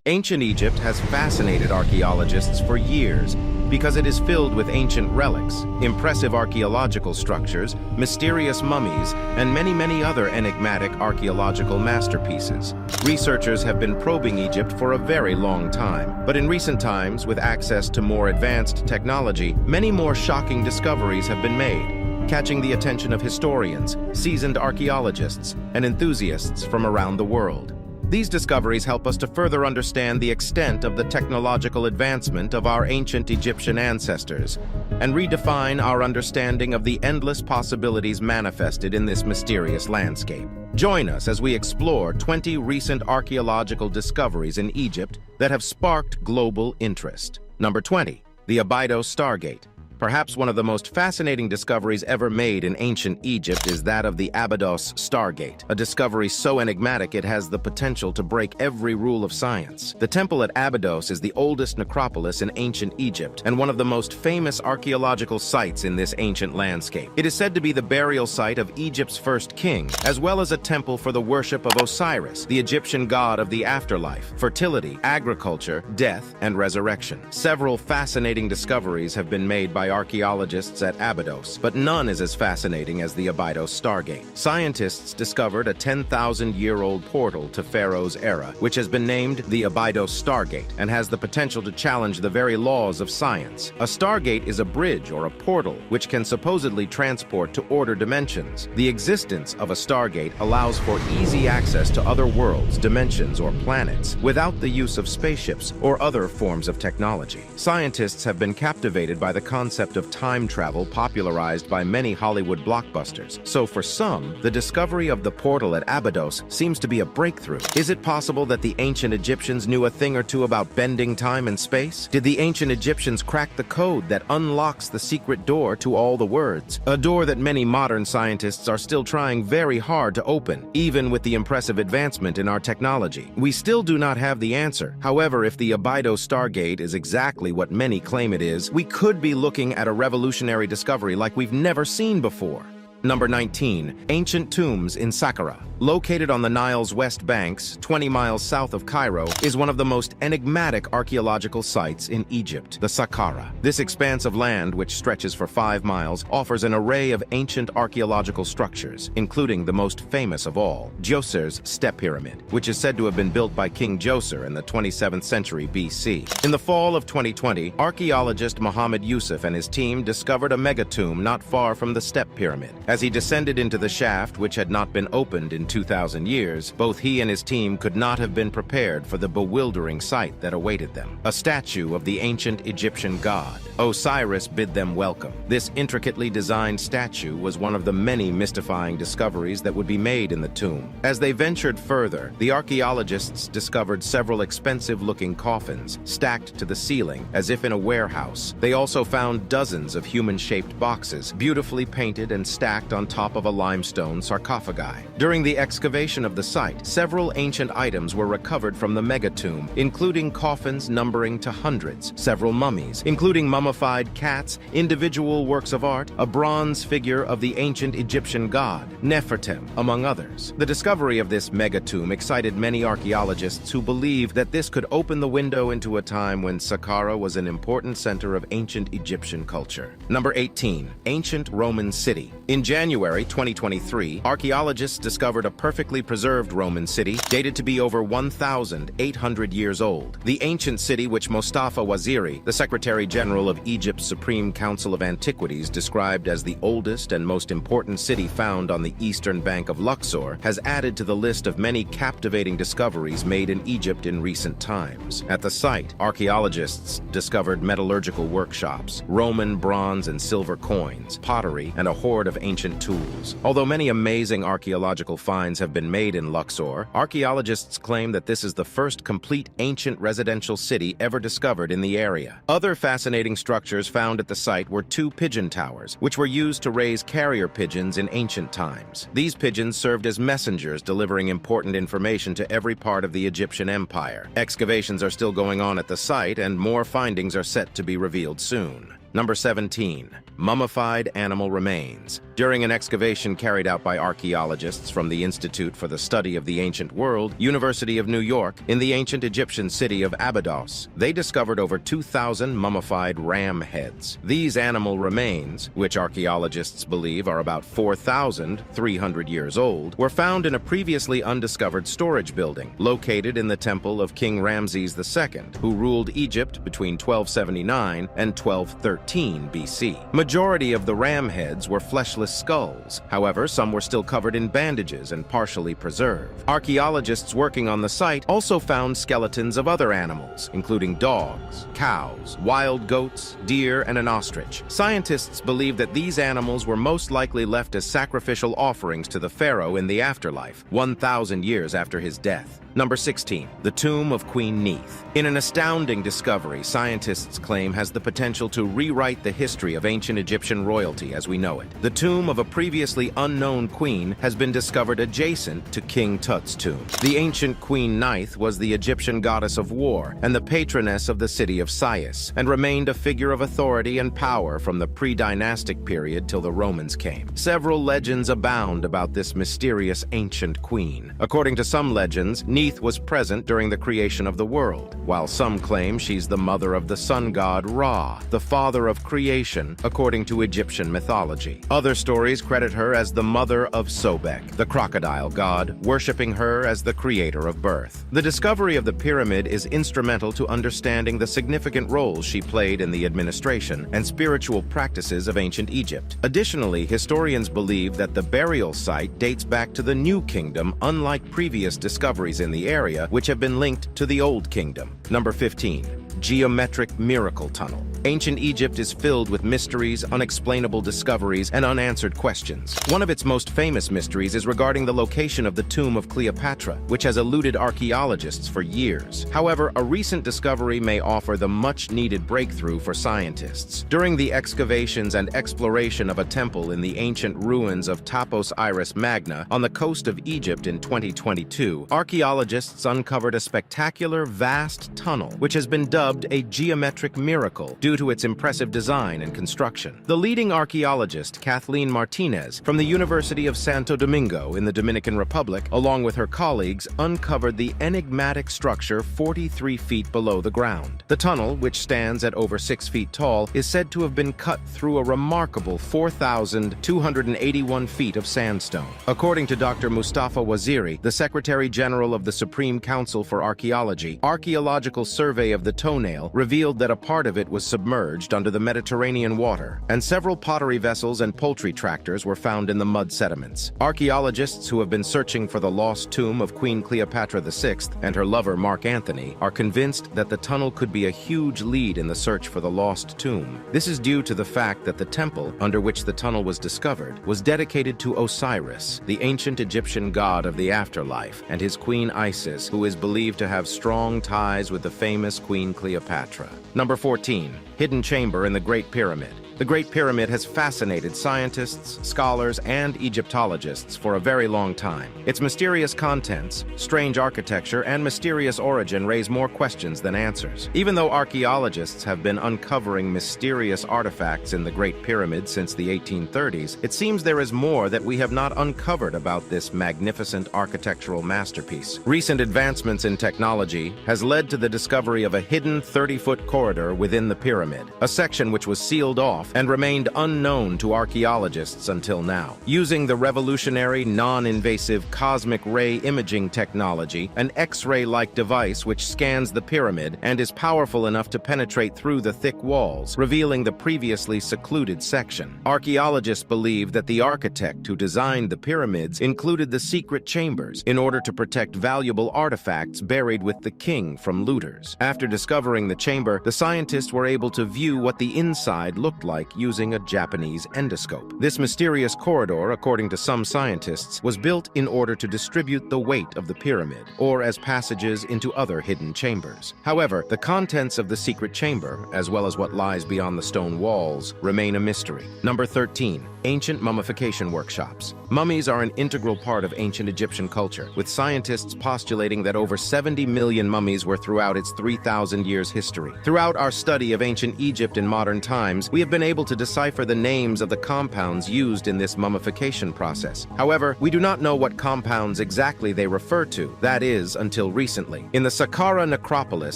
Ancient Egypt has fascinated archaeologists for years because it is filled with ancient relics, impressive archaeological structures, mysterious mummies, and many other enigmatic archaeological masterpieces. Researchers have been probing Egypt for a very long time, but in recent times, with access to more advanced technology, many more shocking discoveries have been made, catching the attention of historians, seasoned archaeologists, and enthusiasts from around the world. These discoveries help us to further understand the extent of the technological advancement of our ancient Egyptian ancestors and redefine our understanding of the endless possibilities manifested in this mysterious landscape. Join us as we explore 20 recent archaeological discoveries in Egypt that have sparked global interest. Number 20. The Abydos Stargate. Perhaps one of the most fascinating discoveries ever made in ancient Egypt is that of the Abydos Stargate, a discovery so enigmatic it has the potential to break every rule of science. The temple at Abydos is the oldest necropolis in ancient Egypt and one of the most famous archaeological sites in this ancient landscape. It is said to be the burial site of Egypt's first king, as well as a temple for the worship of Osiris, the Egyptian god of the afterlife, fertility, agriculture, death, and resurrection. Several fascinating discoveries have been made by archaeologists at Abydos, but none is as fascinating as the Abydos Stargate. Scientists discovered a 10,000-year-old portal to Pharaoh's era, which has been named the Abydos Stargate and has the potential to challenge the very laws of science. A stargate is a bridge or a portal which can supposedly transport to other dimensions. The existence of a stargate allows for easy access to other worlds, dimensions, or planets without the use of spaceships or other forms of technology. Scientists have been captivated by the concept of time travel popularized by many Hollywood blockbusters. So for some, the discovery of the portal at Abydos seems to be a breakthrough. Is it possible that the ancient Egyptians knew a thing or two about bending time and space? Did the ancient Egyptians crack the code that unlocks the secret door to all the words? A door that many modern scientists are still trying very hard to open, even with the impressive advancement in our technology. We still do not have the answer. However, if the Abydos Stargate is exactly what many claim it is, we could be looking at a revolutionary discovery like we've never seen before. Number 19. Ancient tombs in Saqqara. Located on the Nile's west banks, 20 miles south of Cairo, is one of the most enigmatic archaeological sites in Egypt, the Saqqara. This expanse of land, which stretches for 5 miles, offers an array of ancient archaeological structures, including the most famous of all, Djoser's Step Pyramid, which is said to have been built by King Djoser in the 27th century BC. In the fall of 2020, archaeologist Mohammed Yusuf and his team discovered a megatomb not far from the Step Pyramid. As he descended into the shaft, which had not been opened in 2,000 years, both he and his team could not have been prepared for the bewildering sight that awaited them. A statue of the ancient Egyptian god, Osiris, bid them welcome. This intricately designed statue was one of the many mystifying discoveries that would be made in the tomb. As they ventured further, the archaeologists discovered several expensive-looking coffins stacked to the ceiling as if in a warehouse. They also found dozens of human-shaped boxes, beautifully painted and stacked on top of a limestone sarcophagi. During the excavation of the site, several ancient items were recovered from the megatomb, including coffins numbering to hundreds, several mummies, including mummified cats, individual works of art, a bronze figure of the ancient Egyptian god, Nefertem, among others. The discovery of this megatomb excited many archaeologists who believe that this could open the window into a time when Saqqara was an important center of ancient Egyptian culture. Number 18. Ancient Roman City. In January 2023, archaeologists discovered a perfectly preserved Roman city dated to be over 1,800 years old. The ancient city, which Mustafa Waziri, the Secretary General of Egypt's Supreme Council of Antiquities, described as the oldest and most important city found on the eastern bank of Luxor, has added to the list of many captivating discoveries made in Egypt in recent times. At the site, archaeologists discovered metallurgical workshops, Roman bronze and silver coins, pottery, and a hoard of ancient tools. Although many amazing archaeological finds have been made in Luxor, archaeologists claim that this is the first complete ancient residential city ever discovered in the area. Other fascinating structures found at the site were 2 pigeon towers, which were used to raise carrier pigeons in ancient times. These pigeons served as messengers, delivering important information to every part of the Egyptian empire. Excavations are still going on at the site, and more findings are set to be revealed soon. Number 17. mummified animal remains. During an excavation carried out by archaeologists from the Institute for the Study of the Ancient World, University of New York, in the ancient Egyptian city of Abydos, they discovered over 2,000 mummified ram heads. These animal remains, which archaeologists believe are about 4,300 years old, were found in a previously undiscovered storage building located in the temple of King Ramses II, who ruled Egypt between 1279 and 1213 BC. Majority of the ram heads were fleshless skulls. However, some were still covered in bandages and partially preserved. Archaeologists working on the site also found skeletons of other animals, including dogs, cows, wild goats, deer, and an ostrich. Scientists believe that these animals were most likely left as sacrificial offerings to the pharaoh in the afterlife, 1,000 years after his death. Number 16, the tomb of Queen Neith. In an astounding discovery, scientists claim has the potential to rewrite the history of ancient Egyptian royalty as we know it. The tomb of a previously unknown queen has been discovered adjacent to King Tut's tomb. The ancient Queen Neith was the Egyptian goddess of war and the patroness of the city of Sais, and remained a figure of authority and power from the pre-dynastic period till the Romans came. Several legends abound about this mysterious ancient queen. According to some legends, Neith was present during the creation of the world, while some claim she's the mother of the sun god Ra, the father of creation, according to Egyptian mythology. Other stories credit her as the mother of Sobek, the crocodile god, worshipping her as the creator of birth. The discovery of the pyramid is instrumental to understanding the significant roles she played in the administration and spiritual practices of ancient Egypt. Additionally, historians believe that the burial site dates back to the New Kingdom, unlike previous discoveries in the area, which have been linked to the Old Kingdom. Number 15. Geometric Miracle Tunnel. Ancient Egypt is filled with mysteries, unexplainable discoveries, and unanswered questions. One of its most famous mysteries is regarding the location of the tomb of Cleopatra, which has eluded archaeologists for years. However, a recent discovery may offer the much-needed breakthrough for scientists. During the excavations and exploration of a temple in the ancient ruins of Tapos Iris Magna on the coast of Egypt in 2022, archaeologists uncovered a spectacular, vast tunnel, which has been dubbed a geometric miracle due to its impressive design and construction. The leading archaeologist, Kathleen Martinez, from the University of Santo Domingo in the Dominican Republic, along with her colleagues, uncovered the enigmatic structure 43 feet below the ground. The tunnel, which stands at over 6 feet tall, is said to have been cut through a remarkable 4,281 feet of sandstone. According to Dr. Mustafa Waziri, the Secretary General of the Supreme Council for Archaeology, archaeological survey of the toenail revealed that a part of it was submerged under the Mediterranean water, and several pottery vessels and poultry tractors were found in the mud sediments. Archaeologists who have been searching for the lost tomb of Queen Cleopatra VI and her lover Mark Antony are convinced that the tunnel could be a huge lead in the search for the lost tomb. This is due to the fact that the temple under which the tunnel was discovered was dedicated to Osiris, the ancient Egyptian god of the afterlife, and his queen Isis, who is believed to have strong ties with the famous Queen Cleopatra. Number 14. Hidden chamber in the Great Pyramid. The Great Pyramid has fascinated scientists, scholars, and Egyptologists for a very long time. Its mysterious contents, strange architecture, and mysterious origin raise more questions than answers. Even though archaeologists have been uncovering mysterious artifacts in the Great Pyramid since the 1830s, it seems there is more that we have not uncovered about this magnificent architectural masterpiece. Recent advancements in technology has led to the discovery of a hidden 30-foot corridor within the pyramid, a section which was sealed off and remained unknown to archaeologists until now. Using the revolutionary, non-invasive cosmic ray imaging technology, an X-ray-like device which scans the pyramid and is powerful enough to penetrate through the thick walls, revealing the previously secluded section. Archaeologists believe that the architect who designed the pyramids included the secret chambers in order to protect valuable artifacts buried with the king from looters. After discovering the chamber, the scientists were able to view what the inside looked like using a Japanese endoscope. This mysterious corridor, according to some scientists, was built in order to distribute the weight of the pyramid, or as passages into other hidden chambers. However, the contents of the secret chamber, as well as what lies beyond the stone walls, remain a mystery. Number 13. Ancient mummification workshops. Mummies are an integral part of ancient Egyptian culture, with scientists postulating that over 70 million mummies were throughout its 3,000 years history. Throughout our study of ancient Egypt in modern times, we have been able to decipher the names of the compounds used in this mummification process. However, we do not know what compounds exactly they refer to, that is, until recently. In the Saqqara necropolis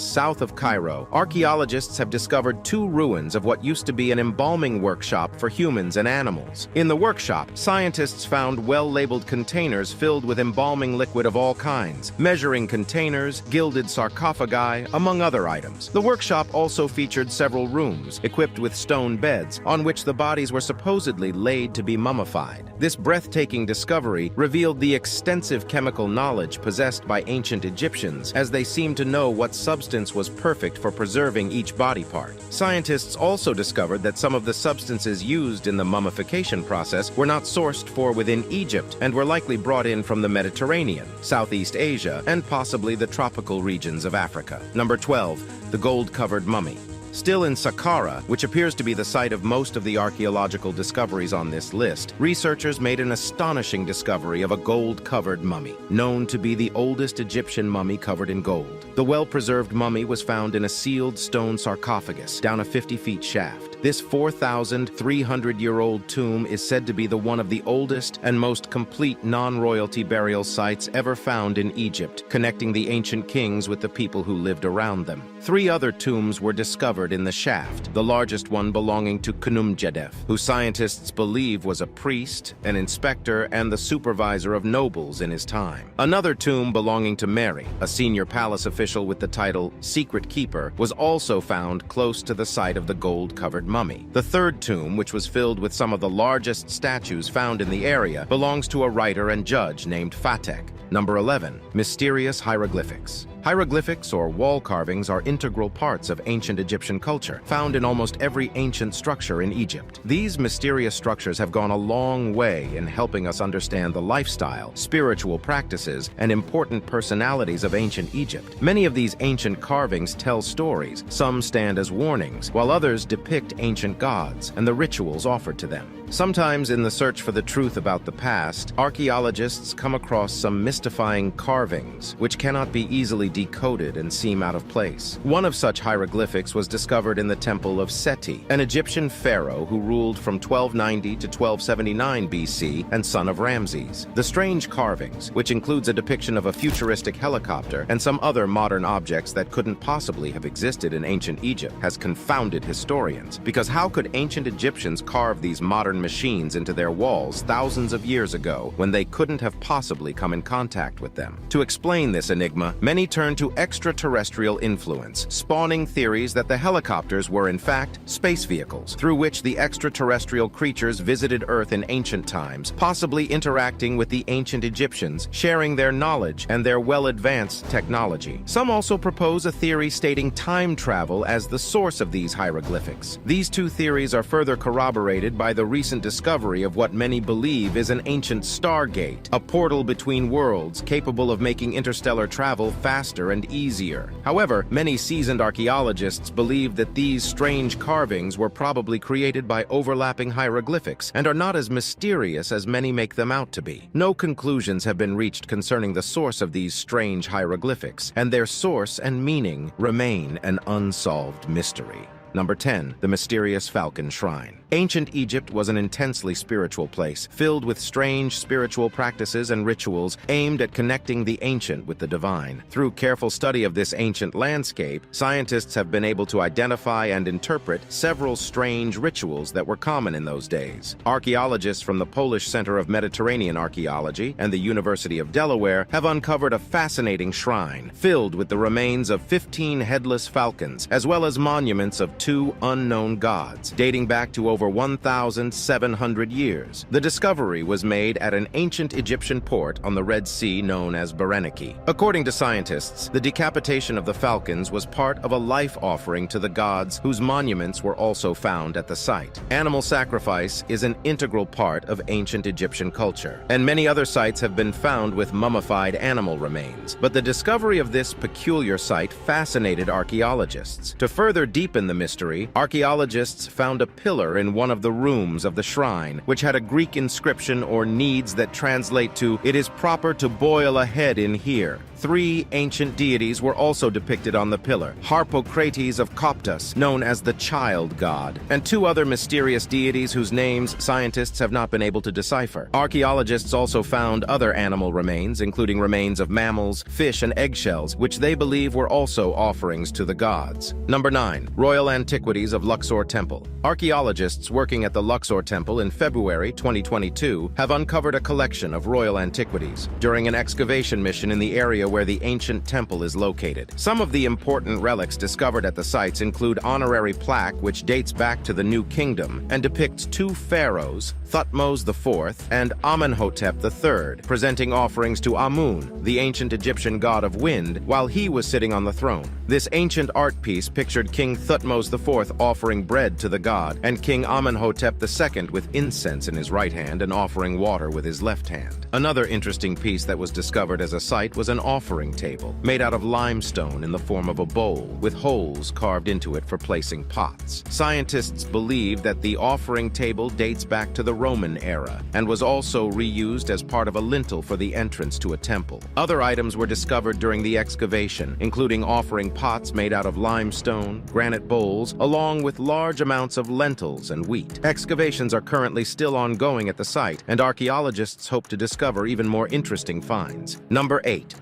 south of Cairo, archaeologists have discovered two ruins of what used to be an embalming workshop for humans and animals. In the workshop, scientists found well-labeled containers filled with embalming liquid of all kinds, measuring containers, gilded sarcophagi, among other items. The workshop also featured several rooms, equipped with stone beds, on which the bodies were supposedly laid to be mummified. This breathtaking discovery revealed the extensive chemical knowledge possessed by ancient Egyptians, as they seemed to know what substance was perfect for preserving each body part. Scientists also discovered that some of the substances used in the mummification process were not sourced for within Egypt and were likely brought in from the Mediterranean, Southeast Asia, and possibly the tropical regions of Africa. Number 12. The gold-covered mummy. Still in Saqqara, which appears to be the site of most of the archaeological discoveries on this list, researchers made an astonishing discovery of a gold-covered mummy, known to be the oldest Egyptian mummy covered in gold. The well-preserved mummy was found in a sealed stone sarcophagus down a 50-foot shaft. This 4,300-year-old tomb is said to be one of the oldest and most complete non-royalty burial sites ever found in Egypt, connecting the ancient kings with the people who lived around them. 3 other tombs were discovered in the shaft, the largest one belonging to Khnumjedef, who scientists believe was a priest, an inspector, and the supervisor of nobles in his time. Another tomb belonging to Mary, a senior palace official with the title Secret Keeper, was also found close to the site of the gold-covered mummy. The third tomb, which was filled with some of the largest statues found in the area, belongs to a writer and judge named Fatek. Number 11. Mysterious hieroglyphics. Hieroglyphics, or wall carvings, are integral parts of ancient Egyptian culture, found in almost every ancient structure in Egypt. These mysterious structures have gone a long way in helping us understand the lifestyle, spiritual practices, and important personalities of ancient Egypt. Many of these ancient carvings tell stories, some stand as warnings, while others depict ancient gods and the rituals offered to them. Sometimes in the search for the truth about the past, archaeologists come across some mystifying carvings, which cannot be easily decoded and seem out of place. One of such hieroglyphics was discovered in the Temple of Seti, an Egyptian pharaoh who ruled from 1290 to 1279 BC and son of Ramses. The strange carvings, which includes a depiction of a futuristic helicopter and some other modern objects that couldn't possibly have existed in ancient Egypt, has confounded historians, because how could ancient Egyptians carve these modern machines into their walls thousands of years ago when they couldn't have possibly come in contact with them? To explain this enigma, many turn to extraterrestrial influence, spawning theories that the helicopters were in fact space vehicles through which the extraterrestrial creatures visited Earth in ancient times, possibly interacting with the ancient Egyptians, sharing their knowledge and their well-advanced technology. Some also propose a theory stating time travel as the source of these hieroglyphics. These two theories are further corroborated by the recent discovery of what many believe is an ancient stargate, a portal between worlds capable of making interstellar travel faster and easier. However, many seasoned archaeologists believe that these strange carvings were probably created by overlapping hieroglyphics and are not as mysterious as many make them out to be. No conclusions have been reached concerning the source of these strange hieroglyphics, and their source and meaning remain an unsolved mystery. Number 10. The mysterious Falcon Shrine. Ancient Egypt was an intensely spiritual place, filled with strange spiritual practices and rituals aimed at connecting the ancient with the divine. Through careful study of this ancient landscape, scientists have been able to identify and interpret several strange rituals that were common in those days. Archaeologists from the Polish Center of Mediterranean Archaeology and the University of Delaware have uncovered a fascinating shrine filled with the remains of 15 headless falcons, as well as monuments of 2 unknown gods, dating back to over 1,700 years. The discovery was made at an ancient Egyptian port on the Red Sea known as Berenike. According to scientists, the decapitation of the falcons was part of a life offering to the gods, whose monuments were also found at the site. Animal sacrifice is an integral part of ancient Egyptian culture, and many other sites have been found with mummified animal remains. But the discovery of this peculiar site fascinated archaeologists. To further deepen the mystery mystery, archaeologists found a pillar in one of the rooms of the shrine, which had a Greek inscription or needs that translate to, "It is proper to boil a head in here." 3 ancient deities were also depicted on the pillar: Harpocrates of Coptus, known as the child god, and 2 other mysterious deities whose names scientists have not been able to decipher. Archaeologists also found other animal remains, including remains of mammals, fish, and eggshells, which they believe were also offerings to the gods. Number 9. Royal Antiquities of Luxor Temple. Archaeologists working at the Luxor Temple in February 2022 have uncovered a collection of royal antiquities during an excavation mission in the area where the ancient temple is located. Some of the important relics discovered at the sites include honorary plaque which dates back to the New Kingdom and depicts 2 pharaohs, Thutmose IV and Amenhotep III, presenting offerings to Amun, the ancient Egyptian god of wind, while he was sitting on the throne. This ancient art piece pictured King Thutmose IV offering bread to the god, and King Amenhotep II with incense in his right hand and offering water with his left hand. Another interesting piece that was discovered as a site was an offering table, made out of limestone in the form of a bowl, with holes carved into it for placing pots. Scientists believe that the offering table dates back to the Roman era and was also reused as part of a lintel for the entrance to a temple. Other items were discovered during the excavation, including offering pots made out of limestone, granite bowls, along with large amounts of lentils and wheat. Excavations are currently still ongoing at the site, and archaeologists hope to discover even more interesting finds. Number 8.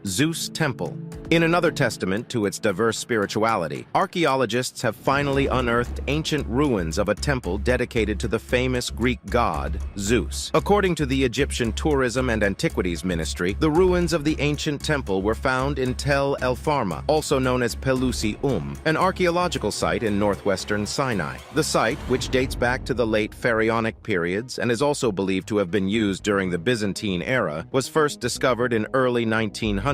Zeus Temple. In another testament to its diverse spirituality, archaeologists have finally unearthed ancient ruins of a temple dedicated to the famous Greek god, Zeus. According to the Egyptian Tourism and Antiquities Ministry, the ruins of the ancient temple were found in Tel El Farma, also known as Pelusi an archaeological site in northwestern Sinai. The site, which dates back to the late Pharaonic periods and is also believed to have been used during the Byzantine era, was first discovered in early 1900s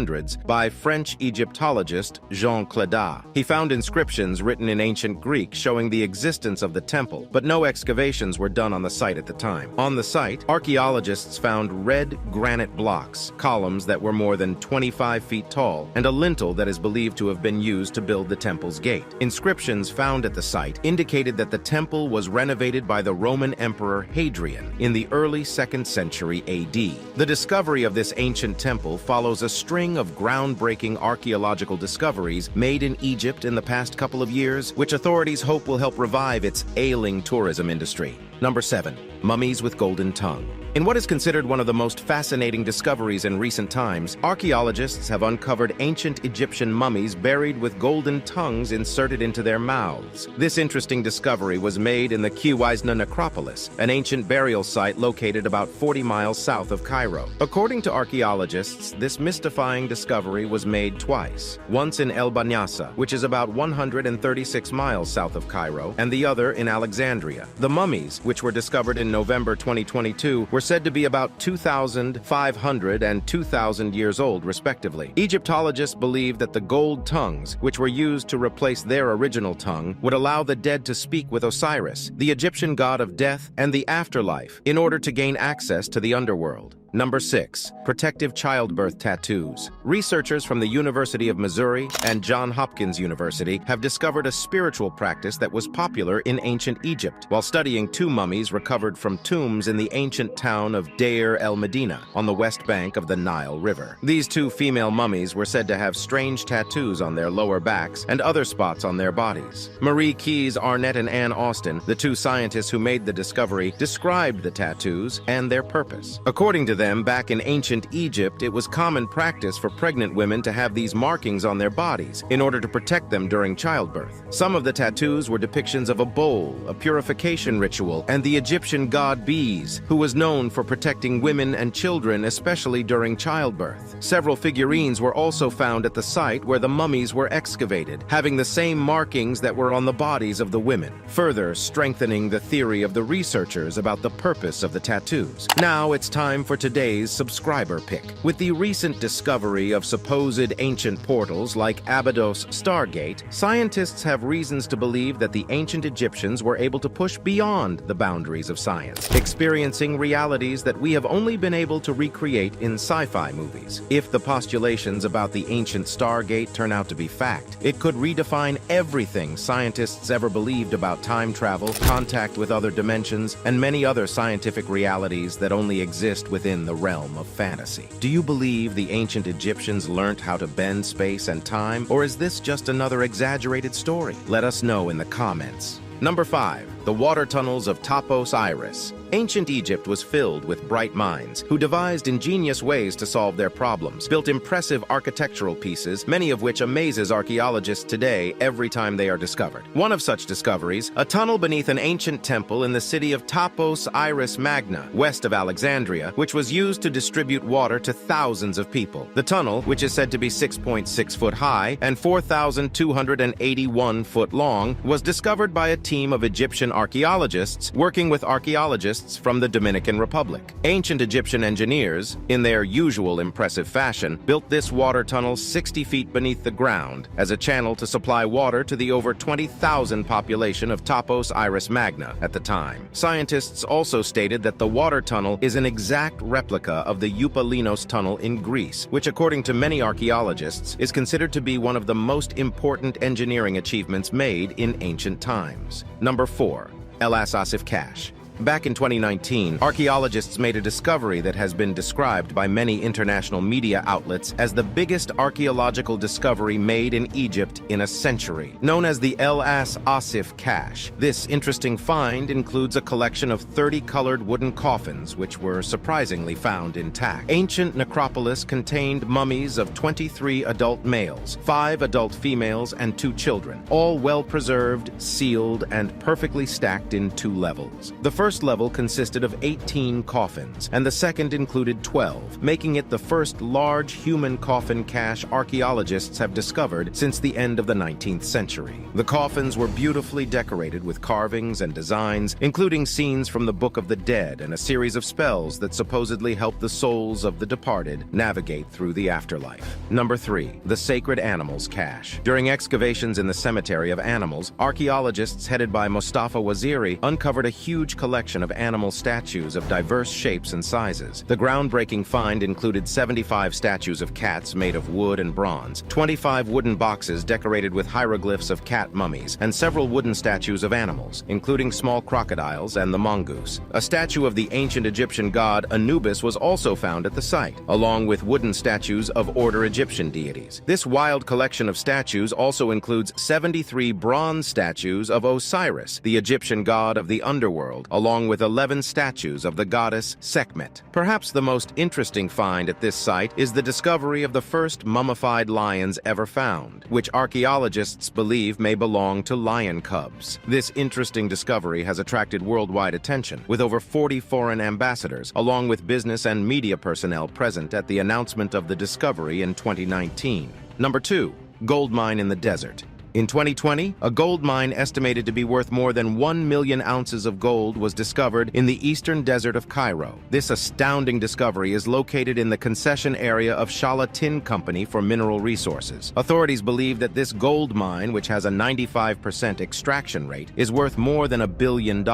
by French Egyptologist Jean Clédat. He found inscriptions written in ancient Greek showing the existence of the temple, but no excavations were done on the site at the time. On the site, archaeologists found red granite blocks, columns that were more than 25 feet tall, and a lintel that is believed to have been used to build the temple's gate. Inscriptions found at the site indicated that the temple was renovated by the Roman Emperor Hadrian in the early 2nd century AD. The discovery of this ancient temple follows a string of groundbreaking archaeological discoveries made in Egypt in the past couple of years, which authorities hope will help revive its ailing tourism industry. Number 7. Mummies with golden tongue. In what is considered one of the most fascinating discoveries in recent times, archaeologists have uncovered ancient Egyptian mummies buried with golden tongues inserted into their mouths. This interesting discovery was made in the Qizna necropolis, an ancient burial site located about 40 miles south of Cairo. According to archaeologists, this mystifying discovery was made twice, once in El Banyasa, which is about 136 miles south of Cairo, and the other in Alexandria. The mummies, which were discovered in November 2022, were said to be about 2,500 and 2,000 years old, respectively. Egyptologists believe that the gold tongues, which were used to replace their original tongue, would allow the dead to speak with Osiris, the Egyptian god of death and the afterlife, in order to gain access to the underworld. Number 6. Protective childbirth tattoos. Researchers from the University of Missouri and Johns Hopkins University have discovered a spiritual practice that was popular in ancient Egypt while studying 2 mummies recovered from tombs in the ancient town of Deir el-Medina on the west bank of the Nile River. These 2 female mummies were said to have strange tattoos on their lower backs and other spots on their bodies. Marie Keyes Arnett and Ann Austin, the 2 scientists who made the discovery, described the tattoos and their purpose. According to them, back in ancient Egypt, it was common practice for pregnant women to have these markings on their bodies in order to protect them during childbirth. Some of the tattoos were depictions of a bowl, a purification ritual, and the Egyptian god Bees, who was known for protecting women and children, especially during childbirth. Several figurines were also found at the site where the mummies were excavated, having the same markings that were on the bodies of the women, further strengthening the theory of the researchers about the purpose of the tattoos. Now it's time for today's subscriber pick. With the recent discovery of supposed ancient portals like Abydos Stargate, scientists have reasons to believe that the ancient Egyptians were able to push beyond the boundaries of science, experiencing realities that we have only been able to recreate in sci-fi movies. If the postulations about the ancient Stargate turn out to be fact, it could redefine everything scientists ever believed about time travel, contact with other dimensions, and many other scientific realities that only exist within the realm of fantasy. Do you believe the ancient Egyptians learnt how to bend space and time, or is this just another exaggerated story? Let us know in the comments. Number 5. The water tunnels of Topos Iris. Ancient Egypt was filled with bright minds who devised ingenious ways to solve their problems, built impressive architectural pieces, many of which amazes archaeologists today every time they are discovered. One of such discoveries, a tunnel beneath an ancient temple in the city of Topos Iris Magna, west of Alexandria, which was used to distribute water to thousands of people. The tunnel, which is said to be 6.6 foot high and 4,281 foot long, was discovered by a team of Egyptian archaeologists working with archaeologists from the Dominican Republic. Ancient Egyptian engineers, in their usual impressive fashion, built this water tunnel 60 feet beneath the ground as a channel to supply water to the over 20,000 population of Topos Iris Magna at the time. Scientists also stated that the water tunnel is an exact replica of the Eupalinos tunnel in Greece, which according to many archaeologists is considered to be one of the most important engineering achievements made in ancient times. Number 4. El Asasif Cache. Back in 2019, archaeologists made a discovery that has been described by many international media outlets as the biggest archaeological discovery made in Egypt in a century, known as the El Asasif Cache. This interesting find includes a collection of 30 colored wooden coffins, which were surprisingly found intact. Ancient necropolis contained mummies of 23 adult males, 5 adult females, and 2 children, all well preserved, sealed, and perfectly stacked in 2 levels. The first level consisted of 18 coffins, and the second included 12, making it the first large human coffin cache archaeologists have discovered since the end of the 19th century. The coffins were beautifully decorated with carvings and designs, including scenes from the Book of the Dead and a series of spells that supposedly help the souls of the departed navigate through the afterlife. Number 3. The Sacred Animals Cache. During excavations in the Cemetery of Animals, archaeologists headed by Mustafa Waziri uncovered a huge collection of animal statues of diverse shapes and sizes. The groundbreaking find included 75 statues of cats made of wood and bronze, 25 wooden boxes decorated with hieroglyphs of cat mummies, and several wooden statues of animals, including small crocodiles and the mongoose. A statue of the ancient Egyptian god Anubis was also found at the site, along with wooden statues of Order Egyptian deities. This wild collection of statues also includes 73 bronze statues of Osiris, the Egyptian god of the underworld, along with 11 statues of the goddess Sekhmet. Perhaps the most interesting find at this site is the discovery of the first mummified lions ever found, which archaeologists believe may belong to lion cubs. This interesting discovery has attracted worldwide attention, with over 40 foreign ambassadors, along with business and media personnel present at the announcement of the discovery in 2019. Number 2. Gold mine in the desert. In 2020, a gold mine estimated to be worth more than 1 million ounces of gold was discovered in the eastern desert of Cairo. This astounding discovery is located in the concession area of Shala Tin Company for mineral resources. Authorities believe that this gold mine, which has a 95% extraction rate, is worth more than $1 billion.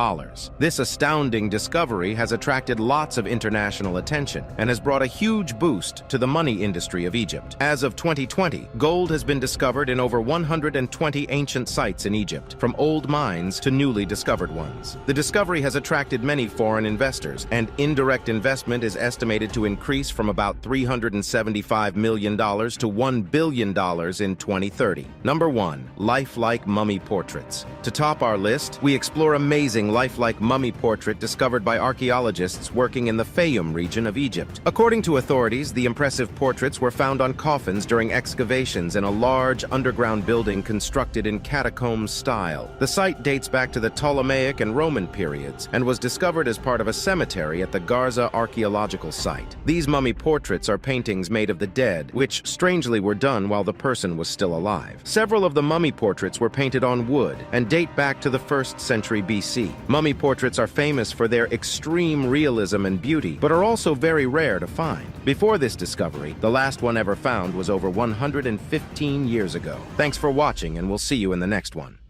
This astounding discovery has attracted lots of international attention and has brought a huge boost to the money industry of Egypt. As of 2020, gold has been discovered in over 120 ancient sites in Egypt, from old mines to newly discovered ones. The discovery has attracted many foreign investors, and indirect investment is estimated to increase from about $375 million to $1 billion in 2030. Number 1. Lifelike mummy portraits. To top our list, we explore amazing lifelike mummy portrait discovered by archaeologists working in the Fayum region of Egypt. According to authorities, the impressive portraits were found on coffins during excavations in a large underground building constructed constructed in catacomb style. The site dates back to the Ptolemaic and Roman periods and was discovered as part of a cemetery at the Garza archaeological site. These mummy portraits are paintings made of the dead, which strangely were done while the person was still alive. Several of the mummy portraits were painted on wood and date back to the 1st century BC. Mummy portraits are famous for their extreme realism and beauty, but are also very rare to find. Before this discovery, the last one ever found was over 115 years ago. Thanks for watching, and we'll see you in the next one.